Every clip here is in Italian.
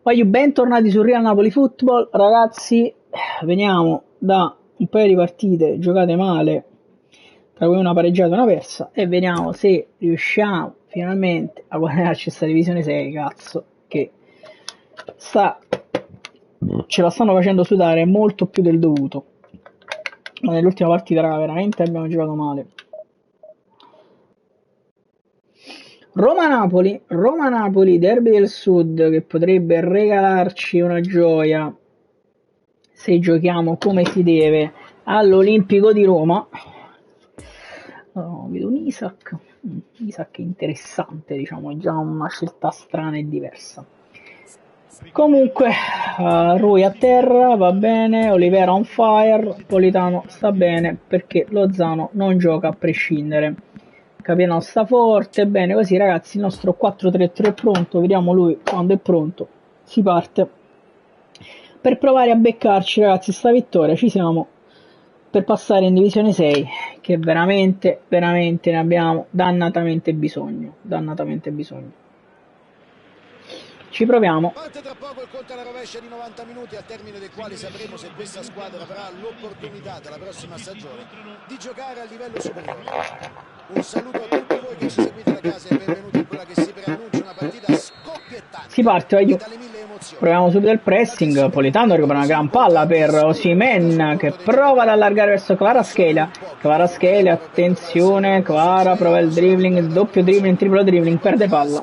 Voglio bentornati su Real Napoli Football, ragazzi. Veniamo da un paio di partite giocate male, tra cui una pareggiata e una persa, e vediamo se riusciamo finalmente a guadagnarci questa divisione 6, cazzo, che ce la stanno facendo sudare molto più del dovuto. Ma nell'ultima partita, raga, veramente abbiamo giocato male. Roma-Napoli, derby del Sud, che potrebbe regalarci una gioia se giochiamo come si deve all'Olimpico di Roma. Vedo un Isaac è interessante, diciamo, è già una scelta strana e diversa. Comunque, Rui a terra, va bene, Olivera on fire, Politano sta bene perché Lozano non gioca a prescindere. Capitano sta forte, bene così ragazzi, il nostro 4-3-3 è pronto, vediamo lui quando è pronto, si parte per provare a beccarci ragazzi sta vittoria, ci siamo per passare in divisione 6 che veramente ne abbiamo dannatamente bisogno. Ci proviamo. Parte tra poco il conto alla rovescia di 90 minuti, al termine dei quali sapremo se questa squadra avrà l'opportunità dalla prossima stagione di giocare a livello superiore. Un saluto a tutti voi che ci seguite da casa e benvenuti in quella che si preannuncia una partita scoppiettante. Si parte, voglio. Proviamo subito il pressing. Politano recupera una gran palla per Osimhen che prova ad allargare verso Kvaratskhelia. Attenzione, Kvara prova il dribbling, doppio dribbling, triplo dribbling, perde palla.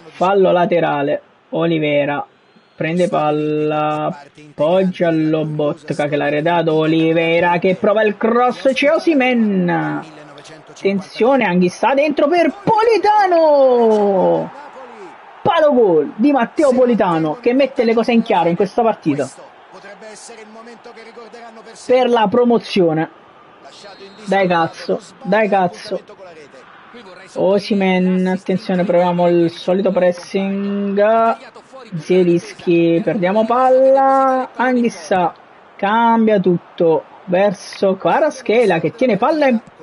Fallo laterale, Olivera prende palla, poggia Lobotka che l'ha redato, Olivera che prova il cross, c'è Osimhen. Attenzione, Anghissà dentro per Politano. Palo gol di Matteo Politano che mette le cose in chiaro in questa partita per la promozione. Dai cazzo. Osimhen, attenzione, proviamo il solito pressing. Zielinski, perdiamo palla. Anghissà cambia tutto verso Kvaratskhelia che tiene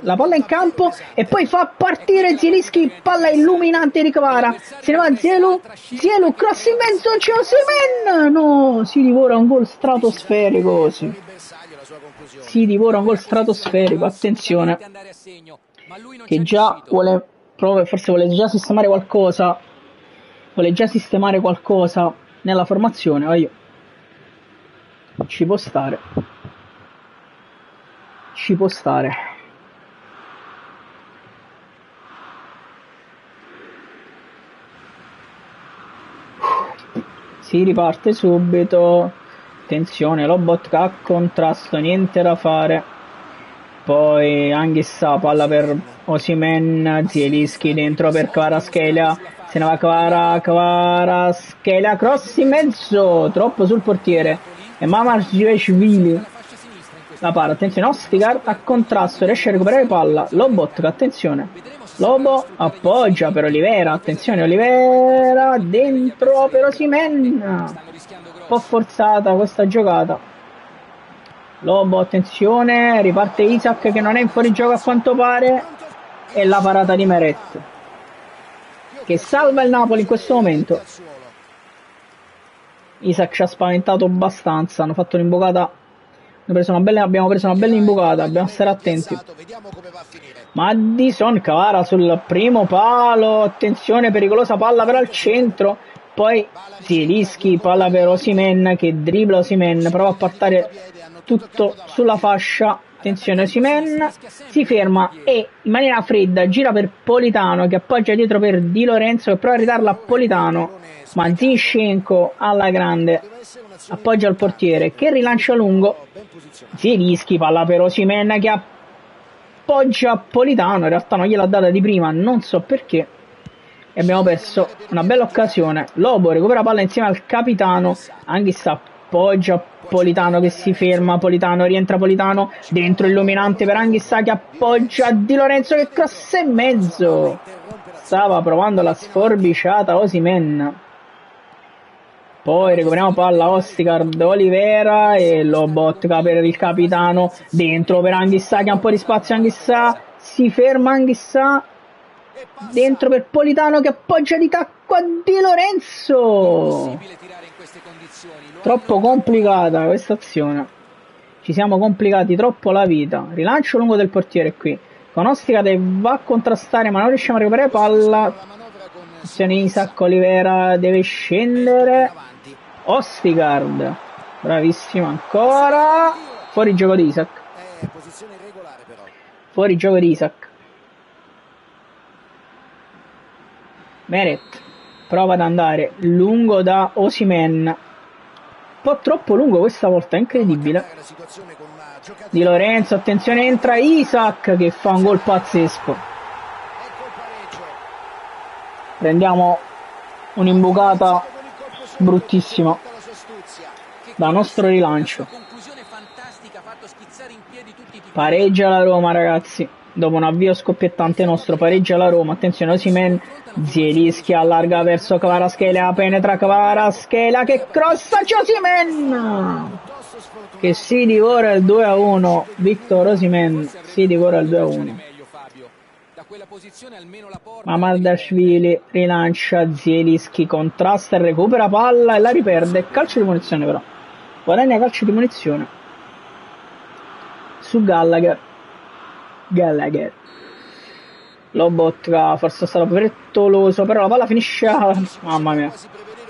la palla in campo e poi fa partire Zielinski, palla illuminante di Kvara, se ne va Zielu, cross in mezzo, c'è Osimhen, no, si divora un gol stratosferico, attenzione che già forse vuole già sistemare qualcosa nella formazione. Ci può stare. Si riparte subito. Attenzione, Lobotka a contrasto, niente da fare. Poi Anghissà, palla per Osimhen, Zielinski dentro per Kvaratskhelia, se ne va Kvaratskhelia, cross in mezzo, troppo sul portiere, e Mamardashvili la para, attenzione, Ostigar a contrasto, riesce a recuperare palla, Lobotka, attenzione, Lobo appoggia per Olivera, attenzione, Olivera dentro per Osimhen, un po' forzata questa giocata. Lobo, attenzione, riparte Isaac che non è in fuorigioco a quanto pare, e la parata di Meret che salva il Napoli in questo momento. Isaac ci ha spaventato abbastanza, hanno fatto un'imbocata, abbiamo preso una bella imbucata, dobbiamo stare attenti. Maddison, Kvara sul primo palo, attenzione, pericolosa palla però al centro. Poi Zielinski, palla per Osimhen che dribbla Osimhen, prova a portare tutto sulla fascia, attenzione, Osimhen si ferma e in maniera fredda gira per Politano che appoggia dietro per Di Lorenzo che prova a ridarla a Politano, ma Zinchenko alla grande appoggia il portiere che rilancia lungo. Zielinski, palla per Osimhen che appoggia Politano, in realtà non gliel'ha data di prima, non so perché, e abbiamo perso una bella occasione. Lobo recupera palla insieme al capitano, Anghissà appoggia Politano che si ferma, Politano rientra, Politano dentro, illuminante per Anghissà che appoggia Di Lorenzo che cross in mezzo, stava provando la sforbiciata Osimhen. Poi recuperiamo palla, Ostigard, Olivera e Lobotka per il capitano, dentro per Anghissà che ha un po' di spazio, Anghissà si ferma, Anghissà Dentro per Politano che appoggia di tacco a Di Lorenzo. Troppo complicata questa azione. Ci siamo complicati troppo la vita. Rilancio lungo del portiere qui. Con Ostica va a contrastare ma non riusciamo a recuperare palla. Attenzione, Isaac, Olivera deve scendere. Ostigard, bravissimo ancora. Fuori gioco di Isaac. Fuori gioco di Isaac. Meret prova ad andare lungo da Osimhen. Un po' troppo lungo questa volta, incredibile. Di Lorenzo, attenzione, entra Isaac che fa un gol pazzesco. Prendiamo un'imbucata bruttissima da nostro rilancio. Pareggia la Roma, ragazzi. Dopo un avvio scoppiettante nostro, pareggia la Roma. Attenzione, Osimhen, Zielinski allarga verso Kvaratskhelia, penetra Kvaratskhelia che crossa Osimhen che si divora il 2-1. Victor Osimhen si divora il 2-1. Mamardashvili rilancia, Zielinski contrasta e recupera palla e la riperde. Calcio di punizione però. Guadagna calcio di punizione su Gallagher. Lobotka forse è stato frettoloso, però la palla finisce a... Mamma mia,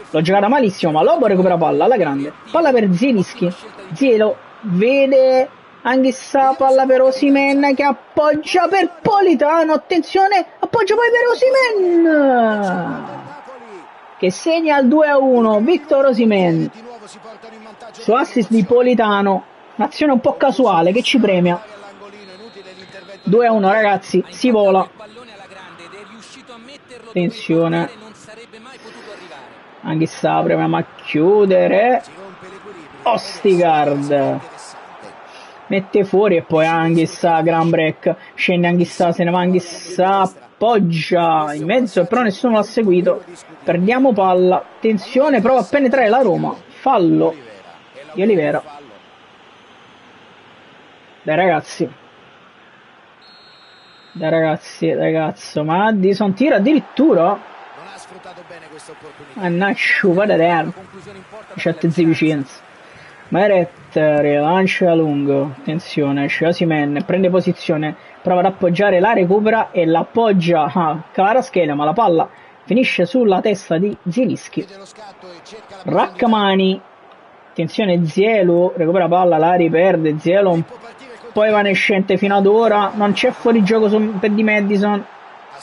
l'ho giocata malissimo, ma Lobo recupera palla alla grande. Palla per Zielinski. Zielo vede Anghissà, palla per Osimhen che appoggia per Politano. Attenzione, appoggia poi per Osimhen che segna il 2-1. Victor Osimhen su assist di Politano. Un'azione un po' casuale che ci premia. 2-1 ragazzi, si vola. Attenzione, Anghissà, proviamo a chiudere. Ostigard mette fuori e poi Anghissà, gran break. Scende Anghissà, se ne va Anghissà, appoggia in mezzo però nessuno l'ha seguito. Perdiamo palla. Attenzione, prova a penetrare la Roma. Fallo di Olivera. Dai ragazzo, ma Addison tira addirittura. Annaccio, vada der. Certe zivicenze. Meret rilancia lungo. Attenzione, c'è Osimhen, prende posizione, prova ad appoggiare, la recupera e l'appoggia a Kvaratskhelia, ma la palla finisce sulla testa di Zielinski. Rachmani. Attenzione, Zielu recupera palla, la riperde. Zielu un po' evanescente fino ad ora, non c'è fuorigioco per di Madison.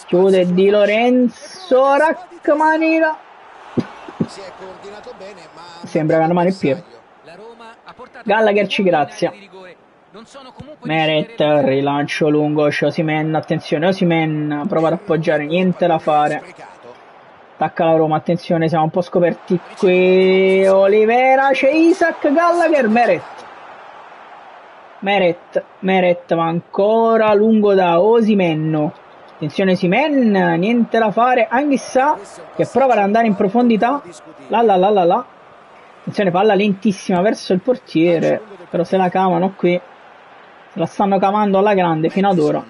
Chiude Di Lorenzo, Rachmani. Sembra che una mano in piedi. Gallagher ci grazia. Meret, rilancio lungo, c'è Osimhen, attenzione, Osimhen prova ad appoggiare, niente da fare. Attacca la Roma, attenzione, siamo un po' scoperti qui. Olivera, c'è Isaac, Gallagher, Meret va ancora lungo da Osimhen. Attenzione Osimhen, niente da fare. Anghissà che prova ad andare in profondità. Attenzione, palla lentissima verso il portiere, però se la cavano qui. Se la stanno cavando alla grande fino ad ora.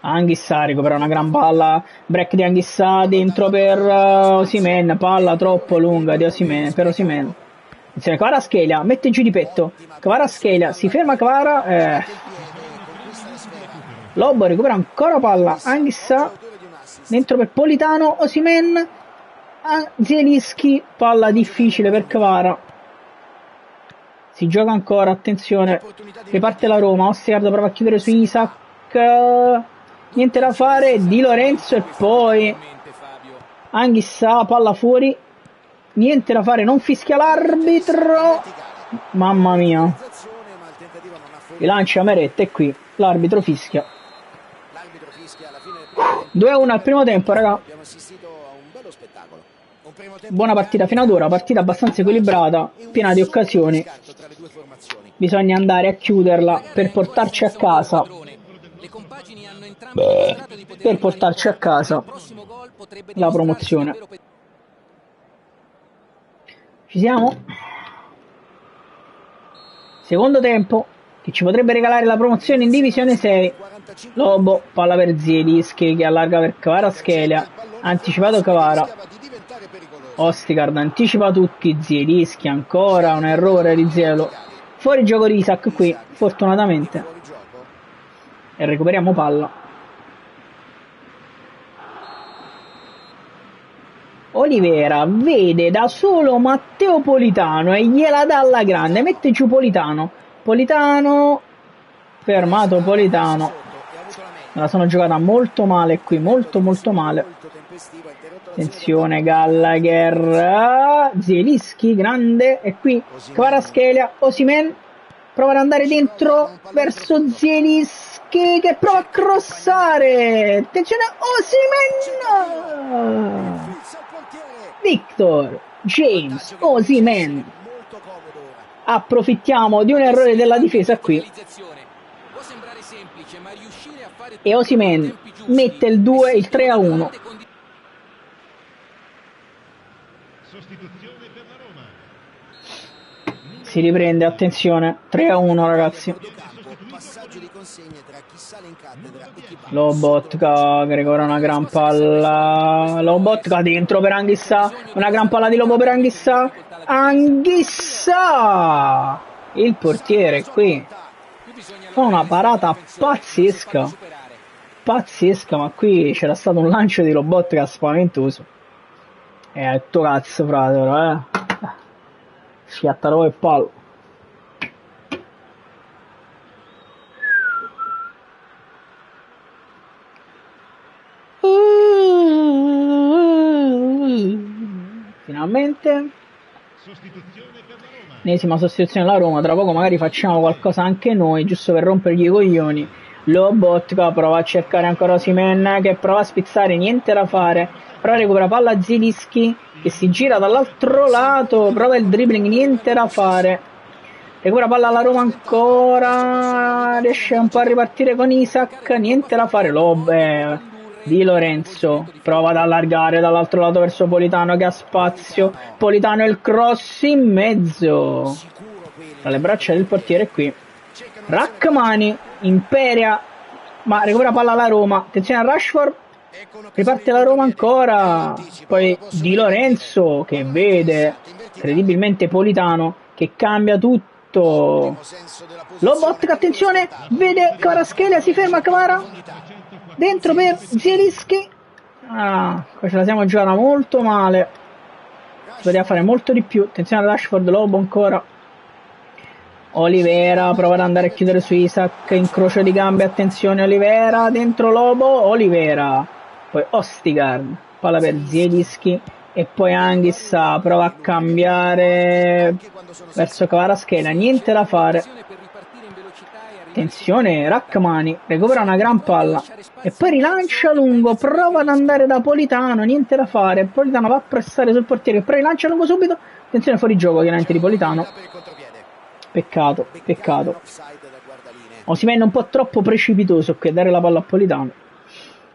Anghissà recupera una gran palla. Break di Anghissà dentro per Osimhen. Palla troppo lunga di Osimhen, per Osimhen. Attenzione, Kvaratskhelia mette giù di petto. Kvaratskhelia si ferma. Lobo recupera ancora palla. Anghissà dentro per Politano. Osimhen, Zielinski, palla difficile per Kvara. Si gioca ancora, attenzione, riparte la Roma. Ostigard prova a chiudere su Isaac, niente da fare. Di Lorenzo e poi Anghissà, palla fuori, niente da fare, non fischia l'arbitro. Mamma mia, rilancia Meret e qui l'arbitro fischia. 2-1 al primo tempo, raga. Buona partita fino ad ora, partita abbastanza equilibrata, piena di occasioni. Bisogna andare a chiuderla per portarci a casa. Per portarci a casa la promozione. Ci siamo? Secondo tempo, che ci potrebbe regalare la promozione in divisione 6. Lobo, palla per Zielinski che allarga per Kvaratskhelia, anticipato Kvara. Ostigard anticipa tutti, Zielinski ancora, un errore di Zielo. Fuori gioco di Isak qui, fortunatamente. E recuperiamo palla. Olivera vede da solo Matteo Politano e gliela dà alla grande, mette giù Politano. Politano, fermato Politano. Me la sono giocata molto male qui, molto male. Attenzione Gallagher, Zielinski, grande, e qui Kvaratskhelia, Osimhen prova ad andare dentro verso Zielinski che prova a crossare. Attenzione Osimhen! Victor James Osimhen. Approfittiamo di un errore della difesa qui e Osimhen mette il 2, il 3-1. Si riprende, attenzione, 3-1 ragazzi. Lobotka che recupera una gran palla. Lobotka dentro per Anghissà. Una gran palla di Lobo per Anghissà. Anghissà! Il portiere qui fa una parata pazzesca. Pazzesca, ma qui c'era stato un lancio di Lobotka spaventoso. Il tuo cazzo, fratello, schiattalo e palo. Finalmente ennesima sostituzione alla Roma. Tra poco magari facciamo qualcosa anche noi, giusto per rompergli i coglioni. Lobotka prova a cercare ancora Osimhen che prova a spizzare, niente da fare. Però recupera palla Zielinski che si gira dall'altro lato, prova il dribbling, niente da fare. Recupera palla alla Roma ancora, riesce un po' a ripartire con Isak, niente da fare. Lob Di Lorenzo prova ad allargare dall'altro lato verso Politano che ha spazio. Politano il cross in mezzo tra le braccia del portiere qui. Rachmani imperia ma recupera palla alla Roma. Attenzione a Rashford, riparte la Roma ancora, poi Di Lorenzo che vede incredibilmente Politano che cambia tutto. Lobotka, attenzione, vede Kvaratskhelia, si ferma Kvara dentro per Zielinski. Qua ce la siamo giocata molto male, si poteva fare molto di più. Attenzione a Rashford, Lobo ancora. Olivera prova ad andare a chiudere su Isak, incrocio di gambe, attenzione Olivera, dentro Lobo, Olivera, poi Ostigard, palla per Zielinski e poi Anghissà prova a cambiare verso Kvaratskhelia, niente da fare. Attenzione Rachmani, recupera una gran palla e poi rilancia lungo, prova ad andare da Politano, niente da fare. Politano va a pressare sul portiere, poi rilancia lungo subito. Attenzione fuori gioco chiaramente di Politano. Peccato. Osimhen un po' troppo precipitoso qui a dare la palla a Politano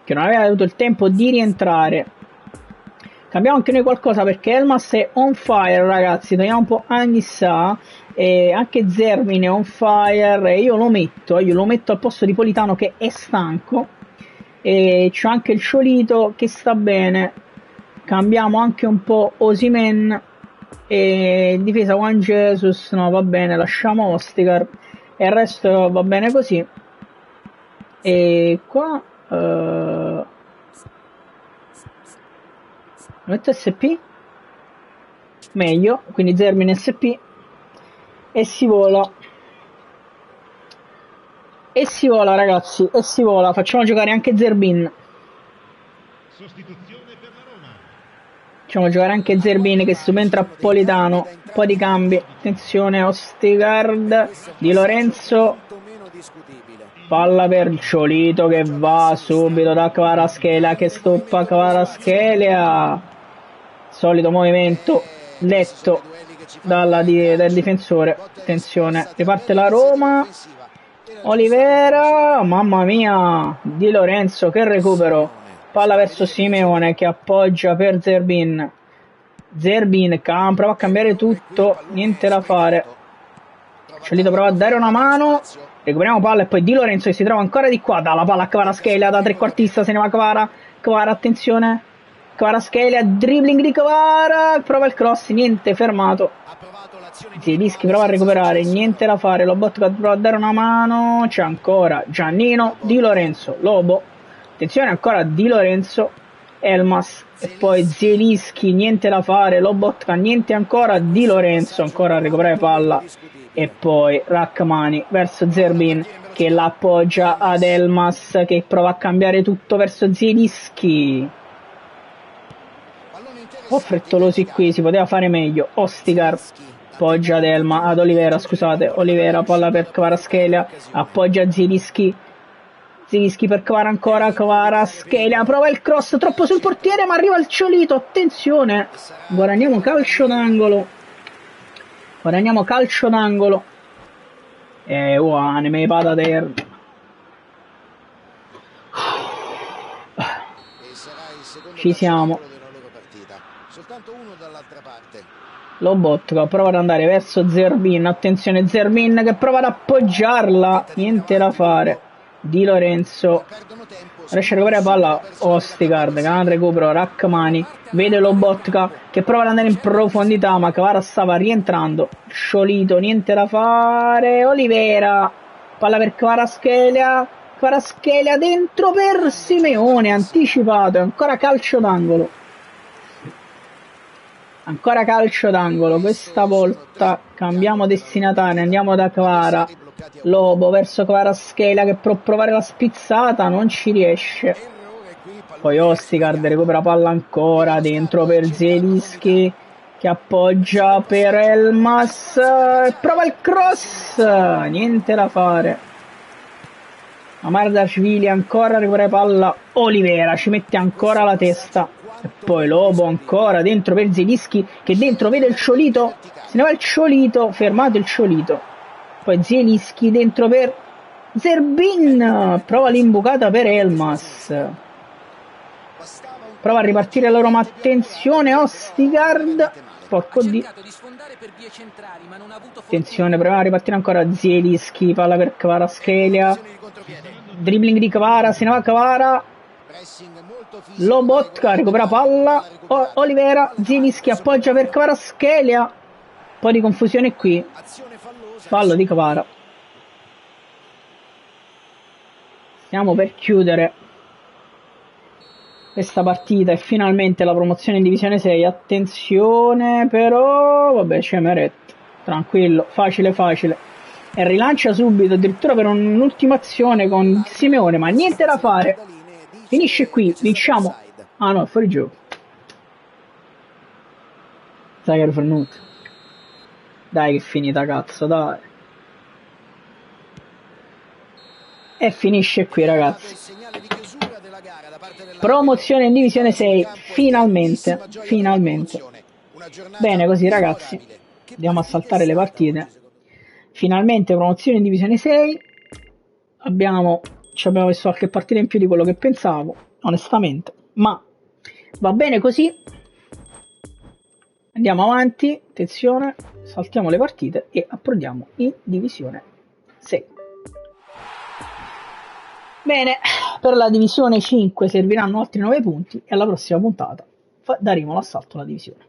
che non aveva avuto il tempo di rientrare. Cambiamo anche noi qualcosa perché Elmas è on fire ragazzi, togliamo un po' Anghissà e anche Zermin è on fire e io lo metto al posto di Politano che è stanco e c'ho anche il Ciolito che sta bene. Cambiamo anche un po' Osimhen e difesa Juan Jesus, no va bene, lasciamo Ostigard e il resto va bene così. E qua metto SP meglio, quindi Zermin SP e si vola ragazzi, e si vola. Facciamo giocare anche Zerbin, facciamo giocare anche Zerbin che subentra a Politano, un po' di cambi. Attenzione Ostigard, Di Lorenzo, palla per Ciolito che va subito da Kvaratskhelia che stoppa Kvaratskhelia, solito movimento letto dal difensore. Attenzione, riparte la Roma, Olivera, mamma mia, Di Lorenzo che recupero, palla verso Simeone che appoggia per Zerbin prova a cambiare tutto, niente da fare. Ciolito prova a dare una mano, recuperiamo palla e poi Di Lorenzo che si trova ancora di qua, dà la palla a Kvaratskhelia, da trequartista se ne va Kvara, attenzione, Kvaratskhelia, dribbling di Kvara, prova il cross, niente, fermato. Zielinski prova a recuperare, niente da fare, Lobotka prova a dare una mano, c'è ancora Giannino, Di Lorenzo, Lobo, attenzione ancora Di Lorenzo, Elmas e poi Zielinski, niente da fare, Lobotka, niente ancora, Di Lorenzo ancora a recuperare palla e poi Rachmani verso Zerbin che l'appoggia ad Elmas che prova a cambiare tutto verso Zielinski. Un po' frettolosi qui, si poteva fare meglio. Ostigar appoggia ad Olivera, scusate, Olivera, palla per Kvaratskhelia, appoggia Zielinski per Kvara ancora, Kvaratskhelia, prova il cross, troppo sul portiere ma arriva il Ciolito, attenzione, guadagniamo calcio d'angolo e ne me pada der. Ci siamo. Lobotka prova ad andare verso Zerbin, attenzione Zerbin che prova ad appoggiarla, niente da fare. Di Lorenzo riesce a recuperare palla, Ostigard, gran recupero, Rachmani, vede Lobotka che prova ad andare in profondità ma Kvara stava rientrando, Ciolito, niente da fare, Olivera, palla per Kvaratskhelia dentro per Simeone, anticipato, ancora calcio d'angolo, questa volta cambiamo destinatario, andiamo da Kvara, Lobo verso Kvaratskhelia che può provare la spizzata, non ci riesce, poi Ostigard recupera palla ancora, dentro per Zielinski che appoggia per Elmas, prova il cross, niente da fare, Amardashvili ancora recupera palla, Olivera ci mette ancora la testa e poi Lobo ancora dentro per Zielinski che dentro vede il Ciolito, se ne va il Ciolito, fermato il Ciolito, poi Zielinski dentro per Zerbin, prova l'imbucata per Elmas, prova a ripartire la Roma, attenzione Ostigard, porco di, attenzione, prova a ripartire ancora Zielinski, palla per Kvaratskhelia, dribbling di Kvara, se ne va Kvara, Lobotka recupera palla, Olivera, Zielinski appoggia per Kvaratskhelia, un po' di confusione qui, fallo di Kvara. Stiamo per chiudere questa partita e finalmente la promozione in divisione 6, attenzione però, vabbè c'è Meret, tranquillo, facile, e rilancia subito addirittura per un'ultima azione con Simeone, ma niente da fare, finisce qui, vinciamo, ah no, è fuori gioco, sai che ero fermato, dai che è finita cazzo, dai, e finisce qui ragazzi, promozione in divisione 6, finalmente, bene così ragazzi, andiamo a saltare le partite, finalmente promozione in divisione 6, ci abbiamo messo qualche partita in più di quello che pensavo, onestamente, ma va bene così, andiamo avanti, attenzione, saltiamo le partite e approdiamo in divisione 6. Bene, per la divisione 5 serviranno altri 9 punti e alla prossima puntata daremo l'assalto alla divisione.